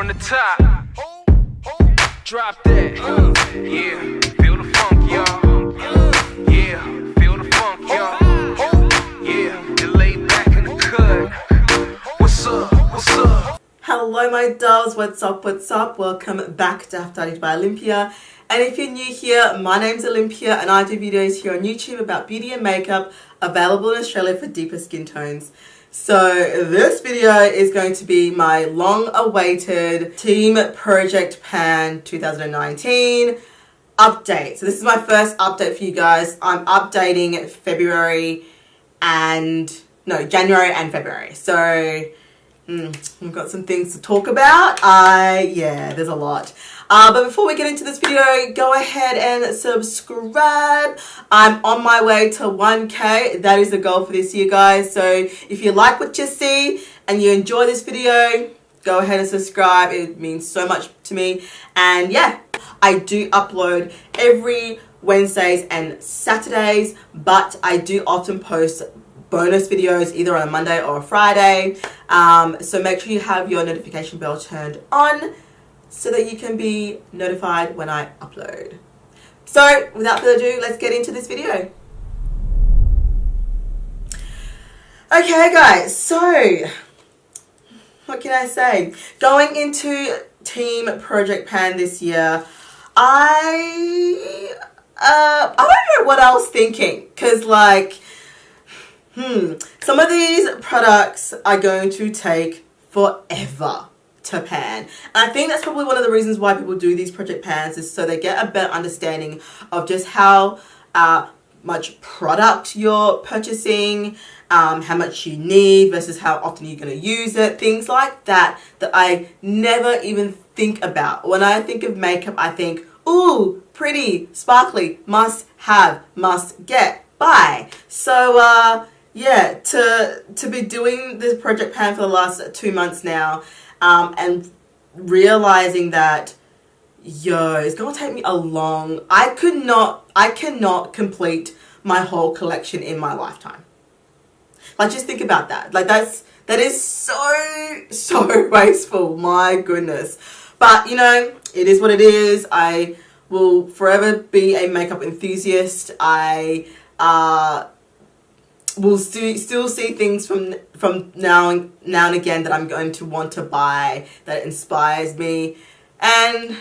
from the top. Drop that. Yeah, feel the funk, y'all. Yeah, feel the funk, y'all. Yeah, and lay back in the cut. What's up? What's up? Hello my dolls, what's up, what's up? Welcome back to Aphrodite by Olympia. And if you're new here, my name's Olympia and I do videos here on YouTube about beauty and makeup, available in Australia for deeper skin tones. So this video is going to be my long-awaited Team Project Pan 2019 update. So this is my first update for you guys. I'm updating January and February. So we've got some things to talk about. Yeah, there's a lot. But before we get into this video, go ahead and subscribe. I'm on my way to 1K. That is the goal for this year, guys. So if you like what you see and you enjoy this video, go ahead and subscribe. It means so much to me. And yeah, I do upload every Wednesdays and Saturdays, but I do often post bonus videos either on a Monday or a Friday. So make sure you have your notification bell turned on so that you can be notified when I upload. So without further ado, let's get into this video. Okay guys, so what can I say? Going into Team Project Pan this year, I don't know what I was thinking, because like some of these products are going to take forever to pan. And I think that's probably one of the reasons why people do these project pans, is so they get a better understanding of just how much product you're purchasing, how much you need versus how often you're going to use it, things like that I never even think about. When I think of makeup, I think, ooh, pretty, sparkly, must have, must get, buy. So yeah, to be doing this project pan for the last 2 months now, and realizing that, it's gonna take me a long, I cannot complete my whole collection in my lifetime. Like, just think about that. Like, that is so wasteful, my goodness. But, you know, it is what it is. I will forever be a makeup enthusiast. I, we'll still see things from now and again that I'm going to want to buy, that inspires me. And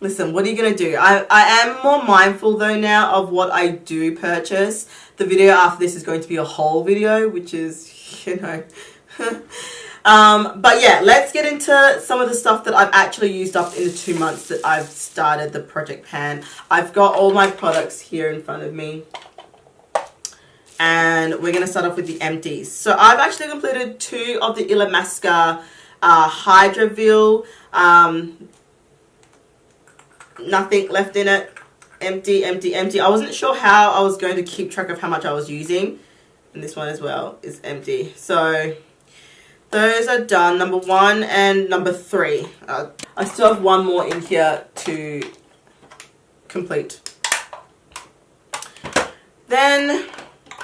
listen, what are you going to do? I am more mindful though now of what I do purchase. The video after this is going to be a haul video, which is, you know. But yeah, let's get into some of the stuff that I've actually used up in the 2 months that I've started the Project Pan. I've got all my products here in front of me. And we're going to start off with the empties. So I've actually completed 2 of the Illamasqua Hydraville. Nothing left in it. Empty, empty, empty. I wasn't sure how I was going to keep track of how much I was using. And this one as well is empty. So those are done. Number 1 and number 3. I still have 1 more in here to complete. Then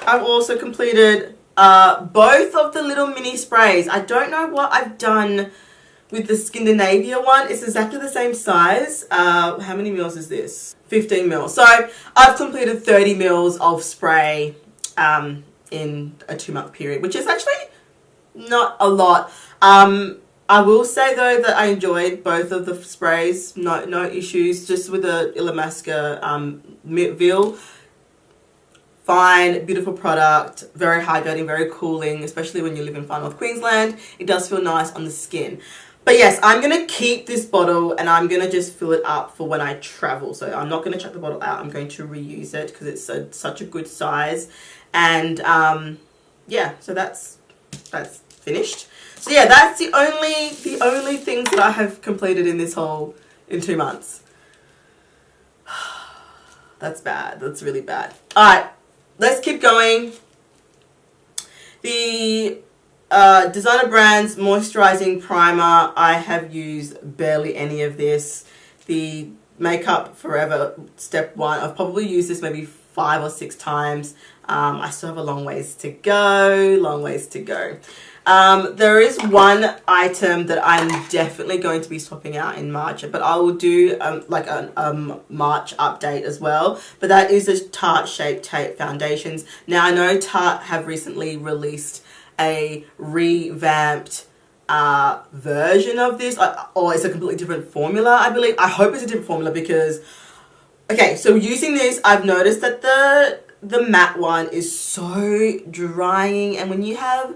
I've also completed both of the little mini sprays. I don't know what I've done with the Scandinavia one. It's exactly the same size. How many mils is this? 15 mils. So I've completed 30 mils of spray in a 2-month period, which is actually not a lot. I will say though that I enjoyed both of the sprays. No issues. Just with the Illamasqua Ville. Fine, beautiful product, very hydrating, very cooling, especially when you live in far north Queensland. It does feel nice on the skin. But yes, I'm going to keep this bottle and I'm going to just fill it up for when I travel. So I'm not going to chuck the bottle out. I'm going to reuse it because it's such a good size. And yeah, so that's finished. So yeah, that's the only things that I have completed in this whole, in 2 months. That's bad. That's really bad. All right. Let's keep going. The Designer Brands Moisturizing Primer, I have used barely any of this. The Makeup Forever Step 1, I've probably used this maybe 5 or 6 times. I still have a long ways to go, There is one item that I'm definitely going to be swapping out in March, but I will do like a March update as well. But that is the Tarte Shape Tape foundations. Now I know Tarte have recently released a revamped version of this, or it's a completely different formula, I believe. I hope it's a different formula because, okay, so using this, I've noticed that the matte one is so drying, and when you have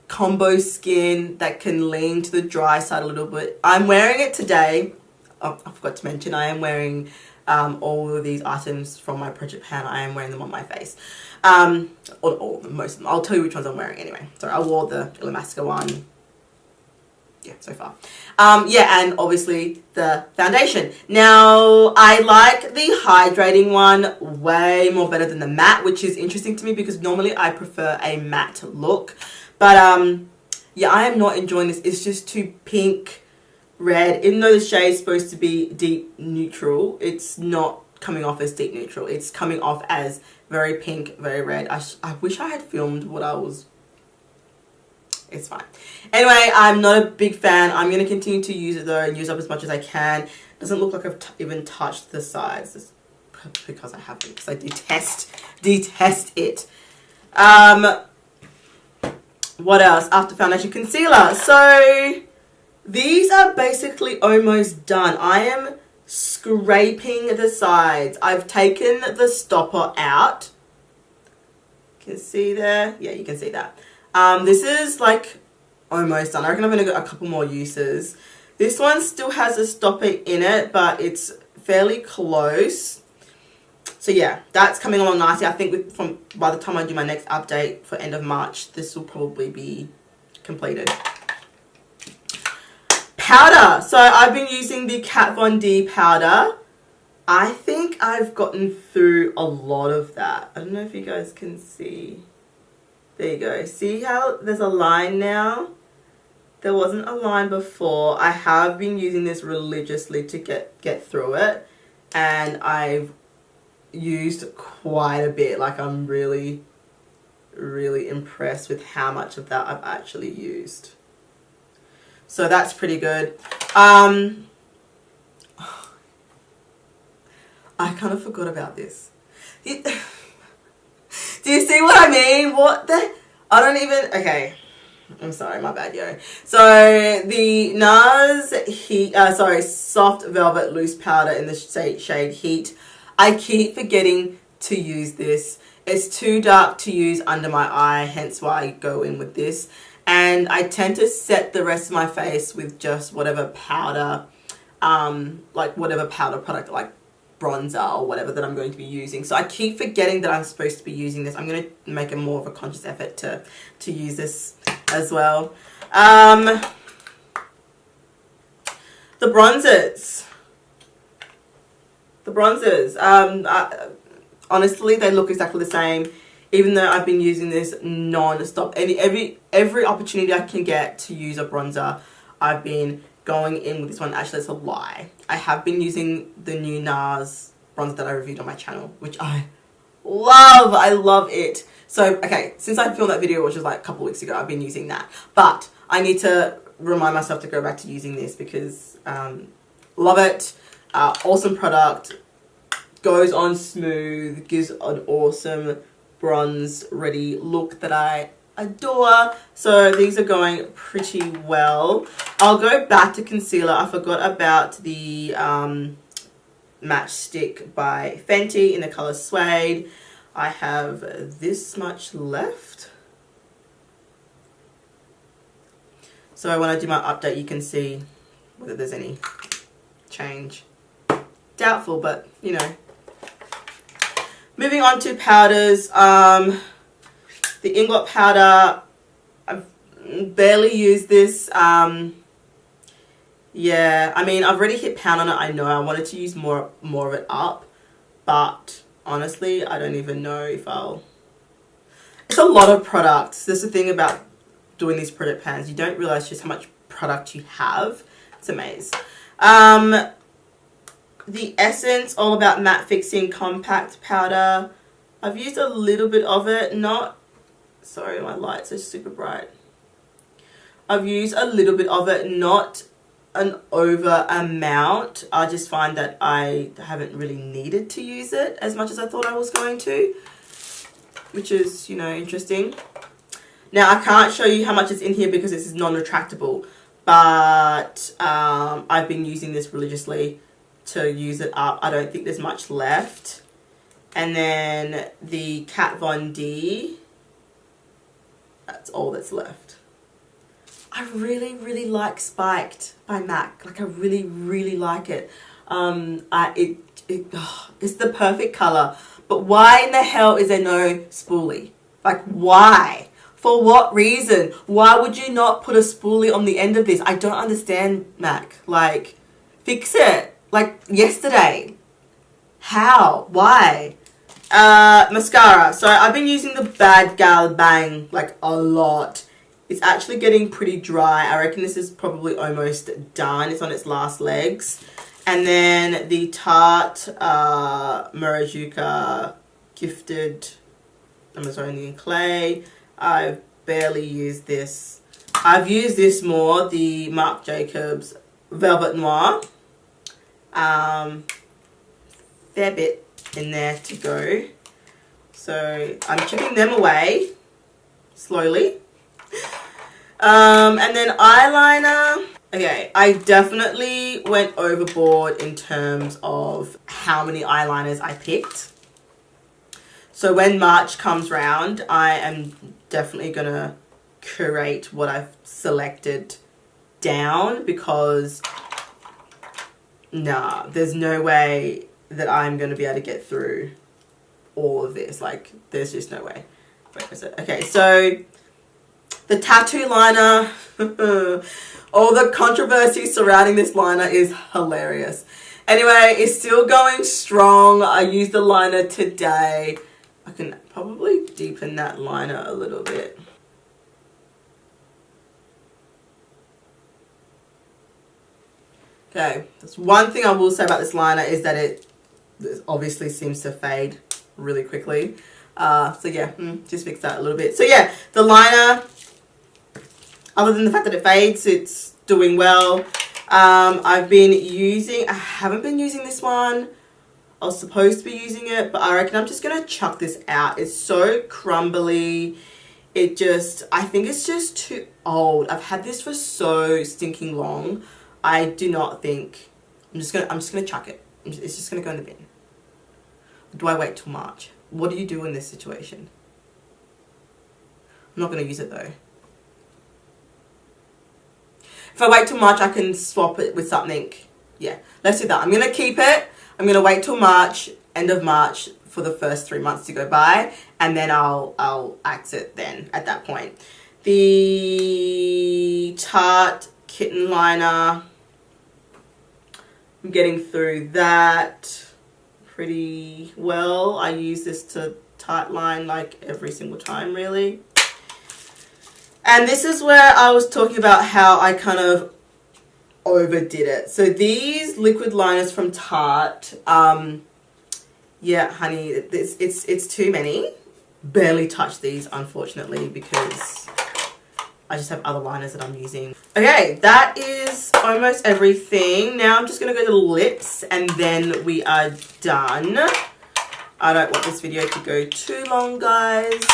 combo skin that can lean to the dry side a little bit. I'm wearing it today. Oh, I forgot to mention I am wearing all of these items from my Project Pan. I am wearing them on my face. All of them, most of them. I'll tell you which ones I'm wearing anyway. Sorry, I wore the Illamasqua one. Yeah, so far. Yeah, and obviously the foundation. Now, I like the hydrating one way more better than the matte, which is interesting to me because normally I prefer a matte look. But, yeah, I am not enjoying this. It's just too pink, red. Even though the shade's supposed to be deep neutral, it's not coming off as deep neutral. It's coming off as very pink, very red. I wish I had filmed what I was... It's fine. Anyway, I'm not a big fan. I'm going to continue to use it, though, and use up as much as I can. Doesn't look like I've even touched the sides. It's because I haven't, because I detest it. What else? After foundation, concealer. So these are basically almost done. I am scraping the sides. I've taken the stopper out. You can see there. Yeah, you can see that. This is like almost done. I reckon I'm going to get a couple more uses. This one still has a stopper in it, but it's fairly close. So yeah, that's coming along nicely. I think by the time I do my next update for end of March, this will probably be completed. Powder. So I've been using the Kat Von D powder. I think I've gotten through a lot of that. I don't know if you guys can see. There you go. See how there's a line now? There wasn't a line before. I have been using this religiously to get through it. And I've used quite a bit. Like, I'm really, really impressed with how much of that I've actually used. So that's pretty good. I kind of forgot about this. Do you see what I mean? What the... I don't even... Okay. I'm sorry, my bad, yo. So, the NARS Soft Velvet Loose Powder in the shade Heat. I keep forgetting to use this. It's too dark to use under my eye, hence why I go in with this. And I tend to set the rest of my face with just whatever powder, like whatever powder product, like bronzer or whatever that I'm going to be using. So I keep forgetting that I'm supposed to be using this. I'm going to make a more of a conscious effort to use this as well. The bronzers. Honestly, they look exactly the same. Even though I've been using this non-stop. Every opportunity I can get to use a bronzer, I've been going in with this one. Actually, that's a lie. I have been using the new NARS bronzer that I reviewed on my channel, which I love. I love it. So, okay, since I filmed that video, which was like a couple weeks ago, I've been using that. But I need to remind myself to go back to using this because love it. Awesome product. Goes on smooth. Gives an awesome bronze ready look that I adore. So these are going pretty well. I'll go back to concealer. I forgot about the Match Stick by Fenty in the color Suede. I have this much left. So when I do my update, you can see whether there's any change. Doubtful, but you know. Moving on to powders. The Inglot powder, I've barely used this. Yeah, I mean, I've already hit pound on it. I know I wanted to use more of it up, but honestly, I don't even know if I'll... It's a lot of products. That's the thing about doing these product pans. You don't realize just how much product you have. It's amazing. The Essence All About Matte Fixing Compact Powder. I've used a little bit of it. Not... Sorry, my lights are super bright. I've used a little bit of it, not an over amount. I just find that I haven't really needed to use it as much as I thought I was going to, which is, you know, interesting. Now, I can't show you how much is in here because this is non-retractable, but I've been using this religiously to use it up. I don't think there's much left. And then the Kat Von D, that's all that's left. I really, really like Spiked by MAC. Like, I really, really like it. It's the perfect color. But why in the hell is there no spoolie? Like, why? For what reason? Why would you not put a spoolie on the end of this? I don't understand, MAC. Like, fix it. Like, yesterday. How? Why? Mascara. So I've been using the Bad Gal Bang like a lot. It's actually getting pretty dry. I reckon this is probably almost done. It's on its last legs. And then the Tarte Marajuka Gifted Amazonian Clay. I've barely used this. I've used this more, the Marc Jacobs Velvet Noir. Fair bit in there to go. So I'm chipping them away slowly. And then eyeliner. Okay, I definitely went overboard in terms of how many eyeliners I picked. So when March comes round, I am definitely going to curate what I've selected down, because nah, there's no way that I'm going to be able to get through all of this. Like, there's just no way. Where is it? Okay, so the tattoo liner. All the controversy surrounding this liner is hilarious. Anyway, it's still going strong. I used the liner today. I can probably deepen that liner a little bit. Okay, that's one thing I will say about this liner, is that it obviously seems to fade really quickly. So yeah, just fix that a little bit. So yeah, the liner, other than the fact that it fades, it's doing well. I haven't been using this one. I was supposed to be using it, but I reckon I'm just going to chuck this out. It's so crumbly. I think it's just too old. I've had this for so stinking long. I do not think, I'm just gonna chuck it. It's just going to go in the bin. Do I wait till March? What do you do in this situation? I'm not going to use it though. If I wait till March, I can swap it with something. Yeah, let's do that. I'm going to keep it. I'm going to wait till March, end of March, for the first 3 months to go by. And then I'll axe it then at that point. The Tarte Kitten Liner. I'm getting through that pretty well. I use this to tight line like every single time, really. And this is where I was talking about how I kind of overdid it. So these liquid liners from Tarte, yeah, honey, it's too many. Barely touch these, unfortunately, because I just have other liners that I'm using. Okay, that is almost everything. Now I'm just going to go to the lips, and then we are done. I don't want this video to go too long, guys.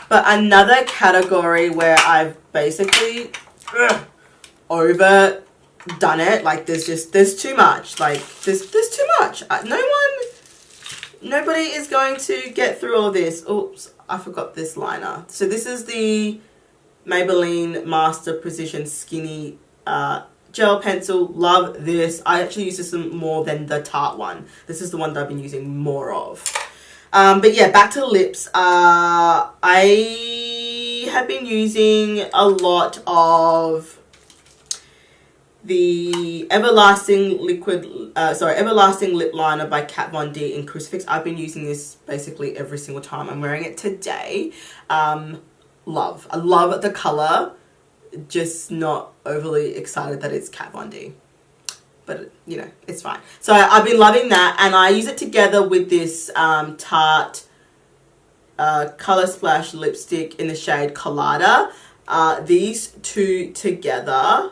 But another category where I've basically overdone it. Like, there's too much. Like, there's too much. Nobody is going to get through all this. Oops, I forgot this liner. So this is the Maybelline Master Precision Skinny Gel Pencil. Love this. I actually use this more than the Tarte one. This is the one that I've been using more of. But yeah, back to lips. I have been using a lot of the Everlasting Everlasting Lip Liner by Kat Von D in Crucifix. I've been using this basically every single time. I'm wearing it today. I love the color. Just not overly excited that it's Kat Von D. But, you know, it's fine. So I've been loving that. And I use it together with this Tarte Color Splash lipstick in the shade Colada. these two together,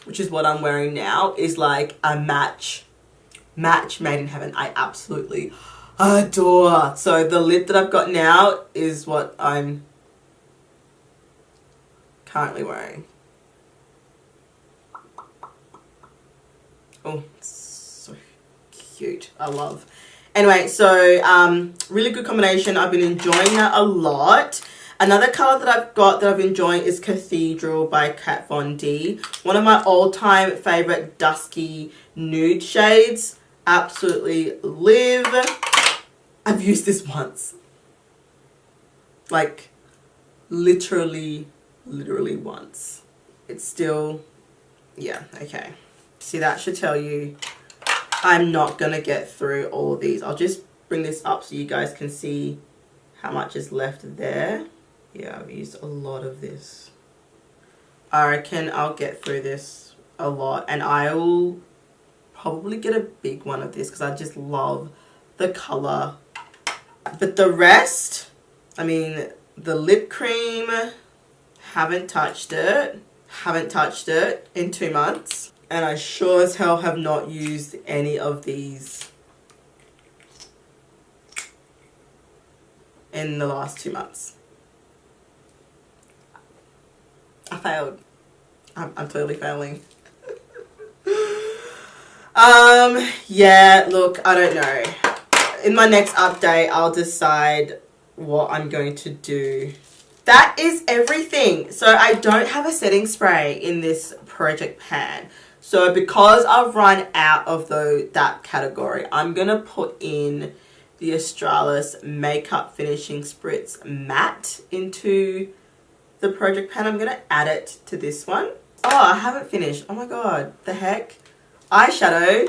which is what I'm wearing now, is like a match made in heaven. I absolutely adore. So the lip that I've got now is what I'm currently wearing. Oh, so cute. I love. Anyway, so really good combination. I've been enjoying that a lot. Another colour that I've got that I've been enjoying is Cathedral by Kat Von D. One of my all-time favourite dusky nude shades. Absolutely live. I've used this once. Like, literally once. It's still, yeah, okay. See, that should tell you I'm not going to get through all of these. I'll just bring this up so you guys can see how much is left there. Yeah, I've used a lot of this. I reckon I'll get through this a lot, and I will probably get a big one of this because I just love the colour. But the rest, I mean, the lip cream, haven't touched it in 2 months. And I sure as hell have not used any of these in the last 2 months. I failed. I'm totally failing. Yeah, look, I don't know. In my next update, I'll decide what I'm going to do. That is everything. So I don't have a setting spray in this project pan. So because I've run out of that category, I'm going to put in the Australis Makeup Finishing Spritz Matte into the project pan. I'm going to add it to this one. Oh, I haven't finished. Oh my god, the heck. Eyeshadow.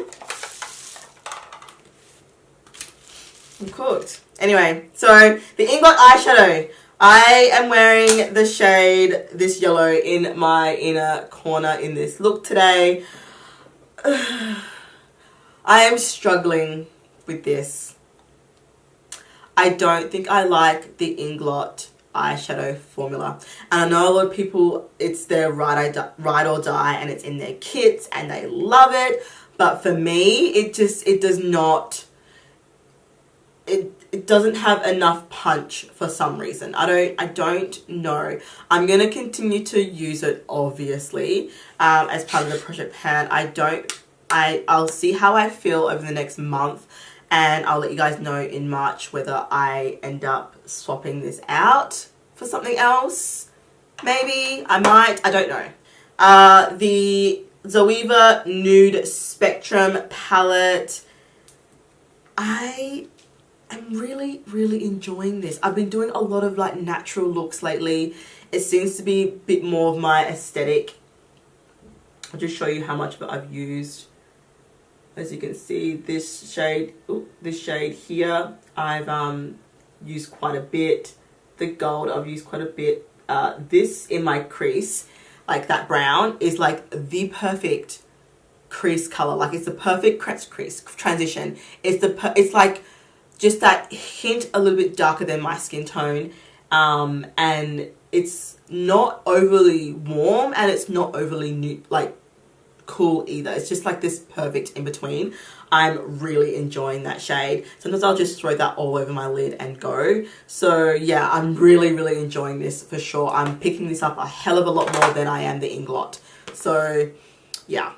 I'm cooked. Anyway, so the Inglot eyeshadow. I am wearing the shade, this yellow, in my inner corner in this look today. I am struggling with this. I don't think I like the Inglot eyeshadow formula. And I know a lot of people, it's their ride or die, and it's in their kits and they love it. But for me, it does not... It doesn't have enough punch for some reason. I don't know. I'm going to continue to use it, obviously, as part of the project pan. I'll see how I feel over the next month, and I'll let you guys know in March whether I end up swapping this out for something else. Maybe. I might. I don't know. The Zoeva Nude Spectrum palette. I'm really enjoying this. I've been doing a lot of like natural looks lately. It seems to be a bit more of my aesthetic. I'll just show you how much of it I've used. As you can see, this shade here, I've used quite a bit. The gold, I've used quite a bit. This in my crease, like that brown, is like the perfect crease color. Like it's the perfect crease transition. It's like just that hint a little bit darker than my skin tone, and it's not overly warm and it's not overly cool either. It's just like this perfect in between. I'm really enjoying that shade. Sometimes I'll just throw that all over my lid and go. So yeah, I'm really enjoying this for sure. I'm picking this up a hell of a lot more than I am the Inglot. So yeah,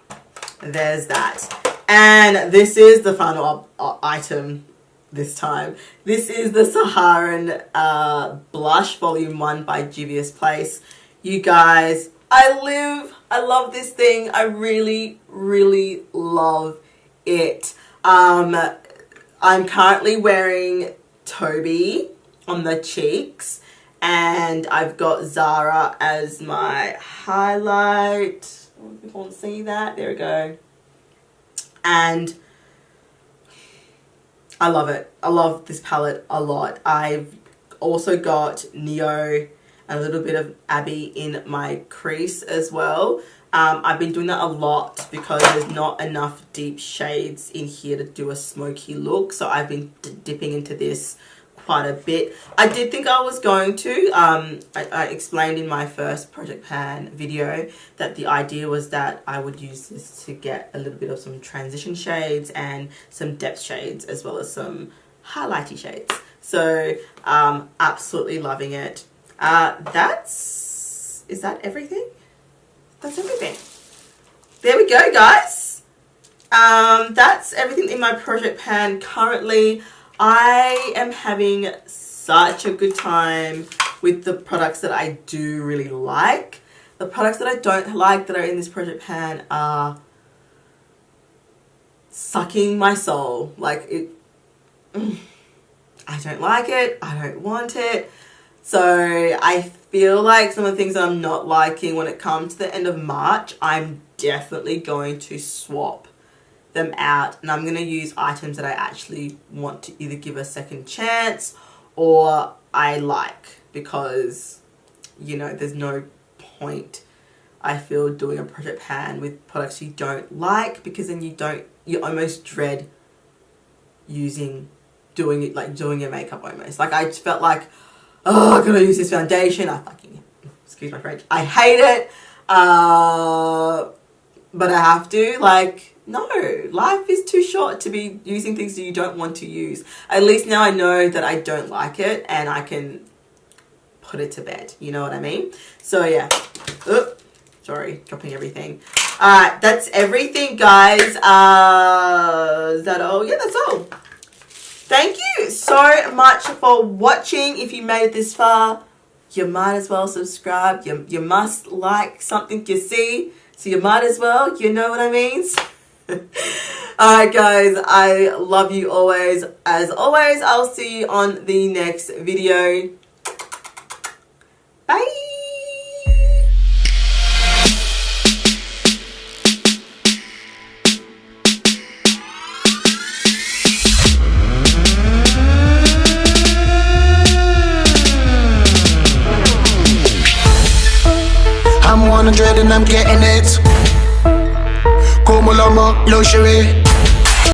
there's that. And this is the final item this time. This is the Saharan Blush Volume 1 by Juvia's Place. You guys, I love this thing. I really love it. I'm currently wearing Toby on the cheeks, and I've got Zara as my highlight. I don't know if you can't see that. There we go. And I love it. I love this palette a lot. I've also got Neo and a little bit of Abby in my crease as well. I've been doing that a lot because there's not enough deep shades in here to do a smoky look. So I've been dipping into this quite a bit. I did think I was going to. I explained in my first Project Pan video that the idea was that I would use this to get a little bit of some transition shades and some depth shades as well as some highlighty shades. So absolutely loving it. Is that everything? That's everything. There we go, guys. That's everything in my Project Pan currently. I am having such a good time with the products that I do really like. The products that I don't like that are in this Project Pan are sucking my soul. Like it, I don't like it. I don't want it. So I feel like some of the things that I'm not liking when it comes to the end of March, I'm definitely going to swap them out, and I'm going to use items that I actually want to either give a second chance or I like, because, you know, there's no point, I feel, doing a Project Pan with products you don't like, because then you almost dread doing your makeup almost. Like, I just felt like, oh, I gotta use this foundation. Excuse my French, I hate it. But I have to, like, no, life is too short to be using things that you don't want to use. At least now I know that I don't like it and I can put it to bed. You know what I mean? So yeah. Oops, sorry, dropping everything. Alright, that's everything, guys. Is that all? Yeah, that's all. Thank you so much for watching. If you made it this far, you might as well subscribe. You must like something you see. So you might as well, you know what I mean? Alright guys, I love you always. As always, I'll see you on the next video. Bye! I'm 100 and I'm getting it. Como Lomo, luxury.